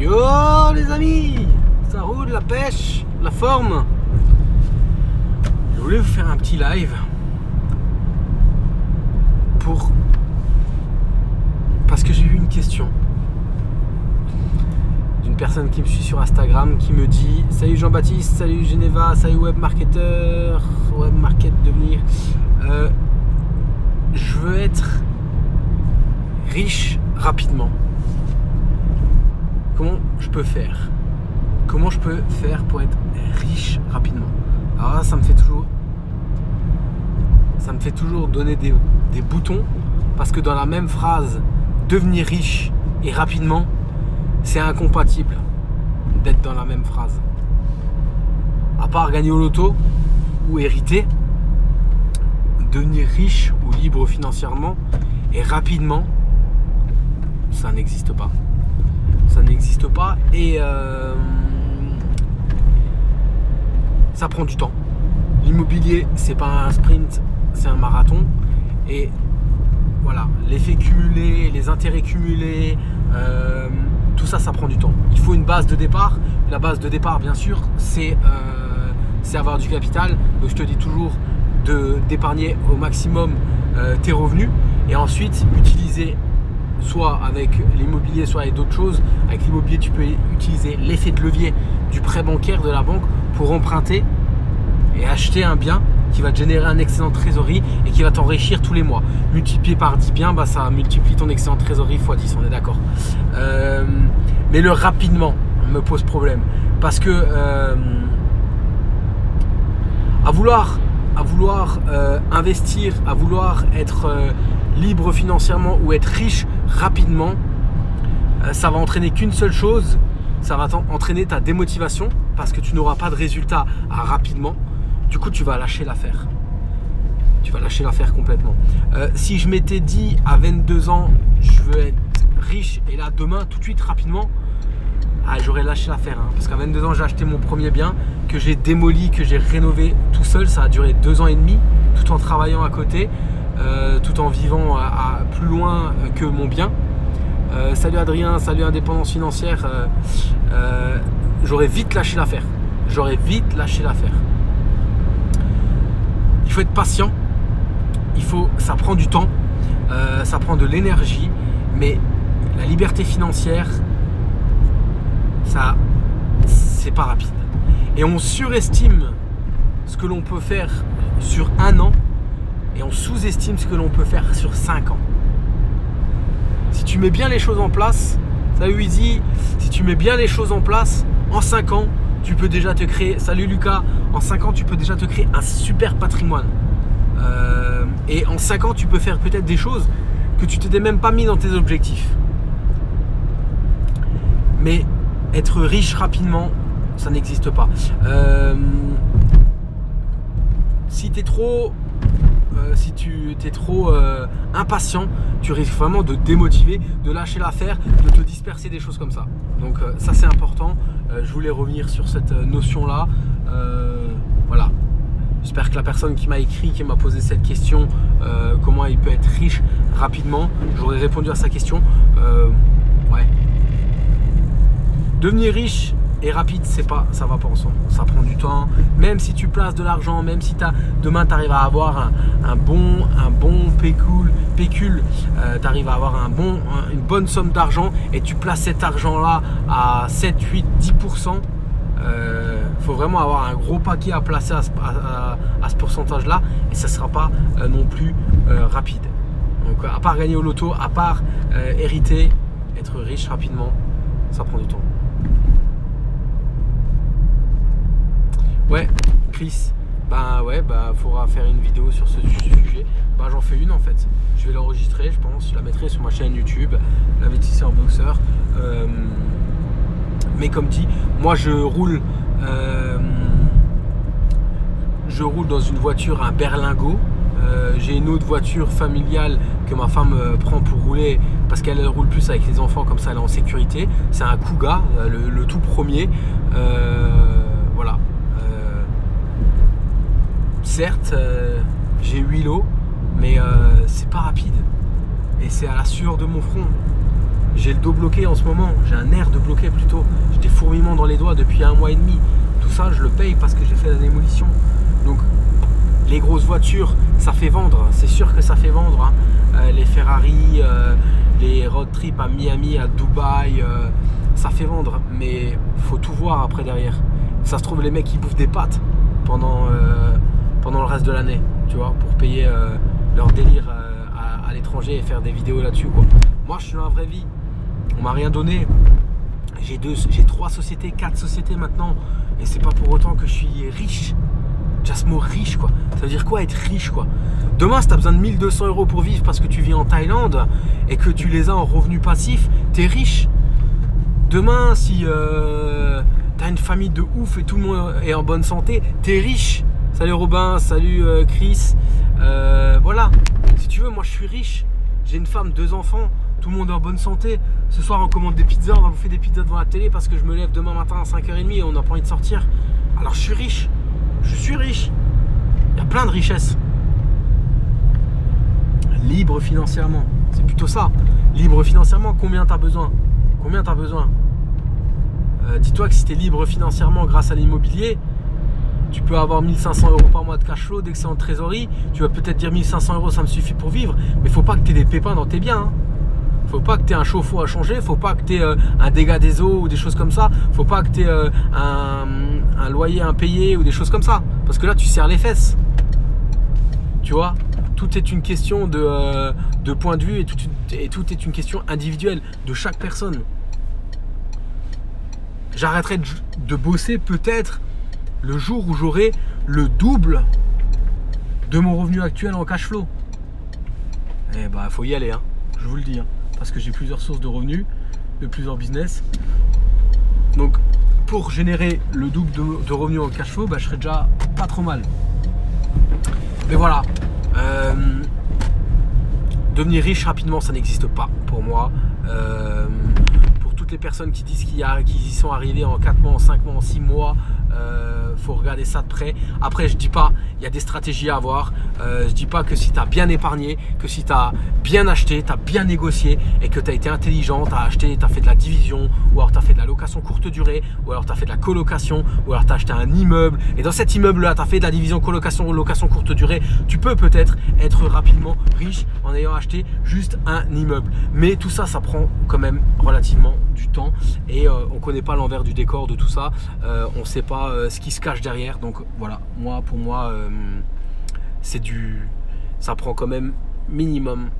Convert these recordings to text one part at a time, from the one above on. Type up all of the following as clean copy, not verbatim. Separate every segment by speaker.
Speaker 1: Yo les amis, ça roule, la pêche, la forme. Je voulais vous faire un petit live parce que j'ai eu une question d'une personne qui me suit sur Instagram qui me dit: salut Jean-Baptiste, salut Geneva, salut webmarketeur, webmarket devenir. Je veux être riche rapidement. Comment je peux faire? Comment je peux faire pour être riche rapidement? Alors là, ça me fait toujours donner des boutons, parce que dans la même phrase, devenir riche et rapidement, c'est incompatible d'être dans la même phrase. À part gagner au loto ou hériter, devenir riche ou libre financièrement et rapidement, ça n'existe pas. Ça n'existe pas et ça prend du temps. L'immobilier, c'est pas un sprint, c'est un marathon. Et voilà, l'effet cumulé, les intérêts cumulés, tout ça, ça prend du temps. Il faut une base de départ. La base de départ, bien sûr, c'est avoir du capital. Donc je te dis toujours d'épargner au maximum tes revenus et ensuite utiliser soit avec l'immobilier, soit avec d'autres choses. Avec l'immobilier, tu peux utiliser l'effet de levier du prêt bancaire de la banque pour emprunter et acheter un bien qui va te générer un excédent de trésorerie et qui va t'enrichir tous les mois. Multiplié par 10 biens, ça multiplie ton excédent de trésorerie x 10, on est d'accord. Mais le rapidement me pose problème parce que à vouloir investir, à vouloir être libre financièrement ou être riche rapidement, ça va entraîner qu'une seule chose, ça va entraîner ta démotivation parce que tu n'auras pas de résultat rapidement. Du coup, tu vas lâcher l'affaire. Tu vas lâcher l'affaire complètement. Si je m'étais dit à 22 ans, je veux être riche et là demain, tout de suite, rapidement, j'aurais lâché l'affaire. Parce qu'à 22 ans, j'ai acheté mon premier bien que j'ai démoli, que j'ai rénové tout seul. Ça a duré 2 ans et demi, tout en travaillant à côté. Tout en vivant plus loin que mon bien. Salut Adrien, salut Indépendance Financière. J'aurais vite lâché l'affaire. Il faut être patient. Ça prend du temps. Ça prend de l'énergie. Mais la liberté financière, ça, c'est pas rapide. Et on surestime ce que l'on peut faire sur 1 an. Et on sous-estime ce que l'on peut faire sur 5 ans. Si tu mets bien les choses en place, salut Easy, si tu mets bien les choses en place, en 5 ans, tu peux déjà te créer, salut Lucas, en 5 ans, tu peux déjà te créer un super patrimoine. Et en 5 ans, tu peux faire peut-être des choses que tu t'étais même pas mis dans tes objectifs. Mais être riche rapidement, ça n'existe pas. Si tu es trop... si tu es trop impatient, tu risques vraiment de te démotiver, de lâcher l'affaire, de te disperser, des choses comme ça. Donc ça, c'est important. Je voulais revenir sur cette notion-là. Voilà. J'espère que la personne qui m'a écrit, qui m'a posé cette question, comment il peut être riche rapidement, j'aurais répondu à sa question. Ouais. Devenir riche et rapide, ça va pas ensemble. Ça prend du temps. Même si tu places de l'argent, même si demain tu arrives à avoir un bon pécule, tu arrives à avoir une bonne somme d'argent et tu places cet argent-là à 7, 8, 10%, faut vraiment avoir un gros paquet à placer à ce pourcentage-là et ça ne sera pas non plus rapide. Donc à part gagner au loto, à part hériter, être riche rapidement, ça prend du temps. Ouais, Chris, faudra faire une vidéo sur ce sujet. J'en fais une en fait. Je vais l'enregistrer, je pense. Je la mettrai sur ma chaîne YouTube, l'investisseur boxeur. Mais comme dit, moi je roule dans une voiture, un berlingot. J'ai une autre voiture familiale que ma femme prend pour rouler parce qu'elle roule plus avec les enfants, comme ça elle est en sécurité. C'est un Kuga, le tout premier. Voilà. Certes, j'ai 8 lots, mais c'est pas rapide. Et c'est à la sueur de mon front. J'ai le dos bloqué en ce moment, j'ai un nerf de bloqué plutôt. J'ai des fourmillements dans les doigts depuis 1 mois et demi. Tout ça, je le paye parce que j'ai fait la démolition. Donc, les grosses voitures, ça fait vendre. C'est sûr que ça fait vendre. Hein. Les Ferrari, les road trips à Miami, à Dubaï, ça fait vendre. Mais faut tout voir après derrière. Ça se trouve, les mecs, ils bouffent des pâtes pendant le reste de l'année, tu vois, pour payer leur délire à l'étranger et faire des vidéos là-dessus, quoi. Moi, je suis dans la vraie vie. On m'a rien donné. J'ai 3 sociétés, 4 sociétés maintenant. Et c'est pas pour autant que je suis riche. Déjà ce mot riche, quoi. Ça veut dire quoi être riche, quoi? Demain, si tu as besoin de 1 200 € pour vivre parce que tu vis en Thaïlande et que tu les as en revenus passifs, t'es riche. Demain, si t'as une famille de ouf et tout le monde est en bonne santé, t'es riche. Salut Robin, salut Chris. Voilà. Si tu veux, moi je suis riche. J'ai une femme, 2 enfants. Tout le monde est en bonne santé. Ce soir, on commande des pizzas. On va bouffer des pizzas devant la télé parce que je me lève demain matin à 5h30 et on n'a pas envie de sortir. Alors, je suis riche. Je suis riche. Il y a plein de richesses. Libre financièrement. C'est plutôt ça. Libre financièrement, combien tu as besoin? Combien tu as besoin? Dis-toi que si tu es libre financièrement grâce à l'immobilier, tu peux avoir 1 500 € par mois de cash flow, d'excédent de trésorerie. Tu vas peut-être dire 1 500 € ça me suffit pour vivre. Mais il ne faut pas que tu aies des pépins dans tes biens. Hein. Faut pas que tu aies un chauffe-eau à changer, faut pas que tu aies un dégât des eaux ou des choses comme ça, faut pas que tu aies un loyer impayé ou des choses comme ça, parce que là tu serres les fesses. Tu vois, tout est une question de point de vue et tout est une question individuelle de chaque personne. J'arrêterai de bosser peut-être le jour où j'aurai le double de mon revenu actuel en cash flow. Eh bah faut y aller, hein, je vous le dis. Hein. Parce que j'ai plusieurs sources de revenus, de plusieurs business. Donc, pour générer le double de revenus en cash flow, bah, je serais déjà pas trop mal. Mais voilà. Devenir riche rapidement, ça n'existe pas pour moi. Pour toutes les personnes qui disent qu'ils y sont arrivés en 4 mois, en 5 mois, en 6 mois, faut regarder ça de près. Après, je dis pas, il y a des stratégies à avoir. Je dis pas que si tu as bien épargné, que si tu as bien acheté, tu as bien négocié et que tu as été intelligent, tu as acheté, tu as fait de la division, ou alors tu as fait de la location courte durée, ou alors tu as fait de la colocation, ou alors tu as acheté un immeuble et dans cet immeuble-là, tu as fait de la division colocation ou location courte durée, tu peux peut-être être rapidement riche en ayant acheté juste un immeuble. Mais tout ça, ça prend quand même relativement du temps et on connaît pas l'envers du décor de tout ça. On sait pas ce qui se cache derrière. Donc voilà, pour moi, ça prend quand même minimum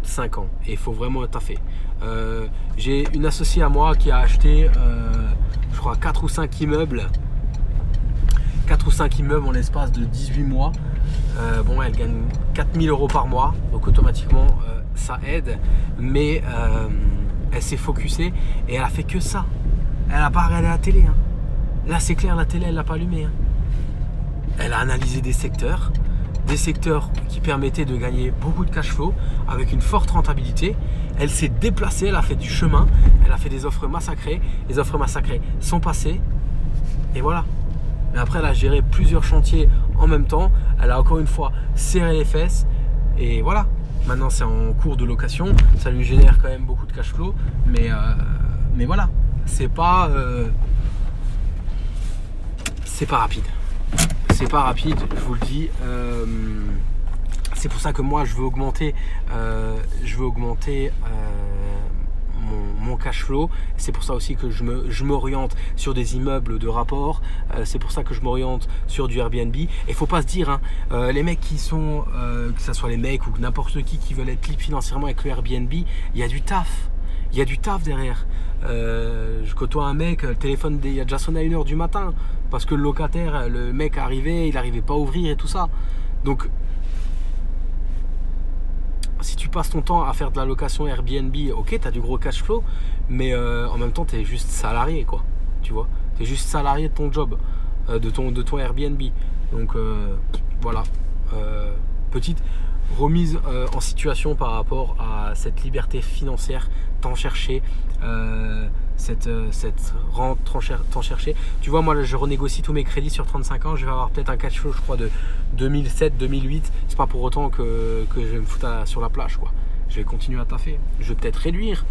Speaker 1: 5 ans et il faut vraiment taffer. J'ai une associée à moi qui a acheté je crois 4 ou 5 immeubles en l'espace de 18 mois. Bon, elle gagne 4 000 € par mois, donc automatiquement ça aide, mais elle s'est focusée et elle a fait que ça. Elle n'a pas regardé la télé, hein. Là c'est clair, la télé elle l'a pas allumée, hein. Elle a analysé des secteurs qui permettaient de gagner beaucoup de cash flow avec une forte rentabilité. Elle s'est déplacée, elle a fait du chemin, elle a fait des offres massacrées. Les offres massacrées sont passées et voilà. Mais après elle a géré plusieurs chantiers en même temps. Elle a encore une fois serré les fesses et voilà. Maintenant c'est en cours de location, ça lui génère quand même beaucoup de cash flow, mais voilà, c'est pas rapide. C'est pas rapide, je vous le dis. C'est pour ça que moi je veux augmenter mon cash flow. C'est pour ça aussi que je m'oriente sur des immeubles de rapport. C'est pour ça que je m'oriente sur du Airbnb. Et il faut pas se dire, hein, les mecs qui sont, que ce soit les mecs ou n'importe qui veulent être libre financièrement avec le Airbnb, il y a du taf. Il y a du taf derrière. Je côtoie un mec, le téléphone il a déjà sonné à 1h du matin parce que le locataire, le mec arrivait, il n'arrivait pas à ouvrir et tout ça. Donc si tu passes ton temps à faire de la location Airbnb, ok, tu as du gros cash flow, mais en même temps, tu es juste salarié, quoi. Tu vois, tu es juste salarié de ton job, de ton Airbnb. Donc voilà, petite remise en situation par rapport à cette liberté financière tant cherchée, cette rente tant cherchée. Tu vois, moi là, je renégocie tous mes crédits sur 35 ans, je vais avoir peut-être un cash flow, je crois, de 2007-2008. C'est pas pour autant que je vais me foutre sur la plage, quoi. Je vais continuer à taffer, je vais peut-être réduire.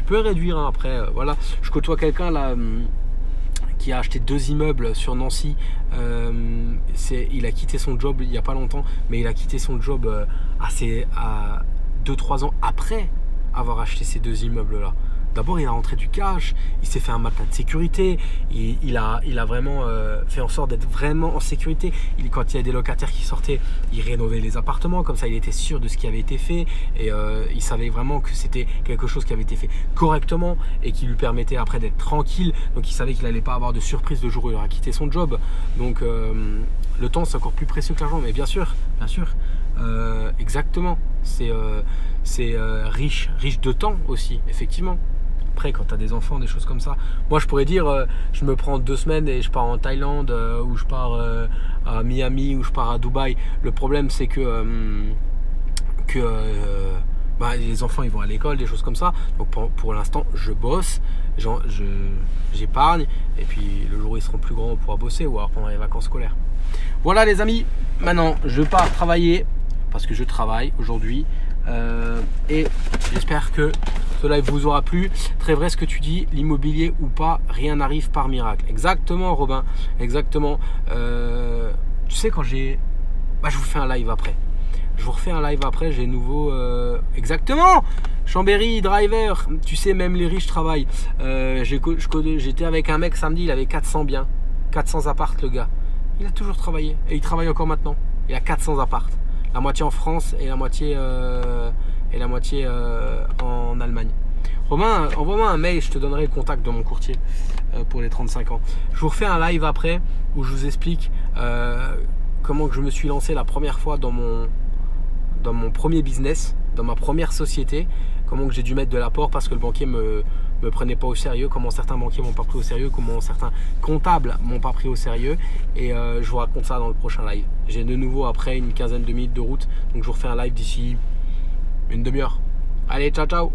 Speaker 1: Tu peux réduire hein, après. Voilà, je côtoie quelqu'un là qui a acheté 2 immeubles sur Nancy. Il a quitté son job il n'y a pas longtemps, mais il a quitté son job à 2-3 ans après avoir acheté ces 2 immeubles là. D'abord, il a rentré du cash, il s'est fait un matelas de sécurité, il a vraiment fait en sorte d'être vraiment en sécurité. Quand il y a des locataires qui sortaient, il rénovait les appartements, comme ça il était sûr de ce qui avait été fait et il savait vraiment que c'était quelque chose qui avait été fait correctement et qui lui permettait après d'être tranquille. Donc il savait qu'il n'allait pas avoir de surprise le jour où il aura quitté son job. Donc le temps c'est encore plus précieux que l'argent, mais bien sûr, exactement. C'est riche de temps aussi, effectivement. Après, quand tu as des enfants, des choses comme ça, moi je pourrais dire je me prends 2 semaines et je pars en Thaïlande ou je pars à Miami ou je pars à Dubaï. Le problème c'est que les enfants ils vont à l'école, des choses comme ça. Donc pour l'instant je bosse, j'épargne et puis le jour où ils seront plus grands on pourra bosser ou alors pendant les vacances scolaires. Voilà les amis, maintenant je pars travailler parce que je travaille aujourd'hui et j'espère que ce live vous aura plu. Très vrai ce que tu dis, l'immobilier ou pas, rien n'arrive par miracle. Exactement Robin, exactement. Tu sais quand je vous fais un live après. Je vous refais un live après, j'ai nouveau... Exactement Chambéry, driver, tu sais même les riches travaillent. J'étais avec un mec samedi, il avait 400 biens, 400 apparts le gars. Il a toujours travaillé et il travaille encore maintenant. Il a 400 apparts. La moitié en France et la moitié en Allemagne. Romain, envoie-moi un mail, je te donnerai le contact de mon courtier pour les 35 ans. Je vous refais un live après où je vous explique comment que je me suis lancé la première fois dans mon premier business, dans ma première société, comment que j'ai dû mettre de l'apport parce que le banquier me prenait pas au sérieux, comment certains banquiers m'ont pas pris au sérieux, comment certains comptables m'ont pas pris au sérieux et je vous raconte ça dans le prochain live. J'ai de nouveau après une quinzaine de minutes de route, donc je vous refais un live d'ici une demi-heure. Allez, ciao ciao.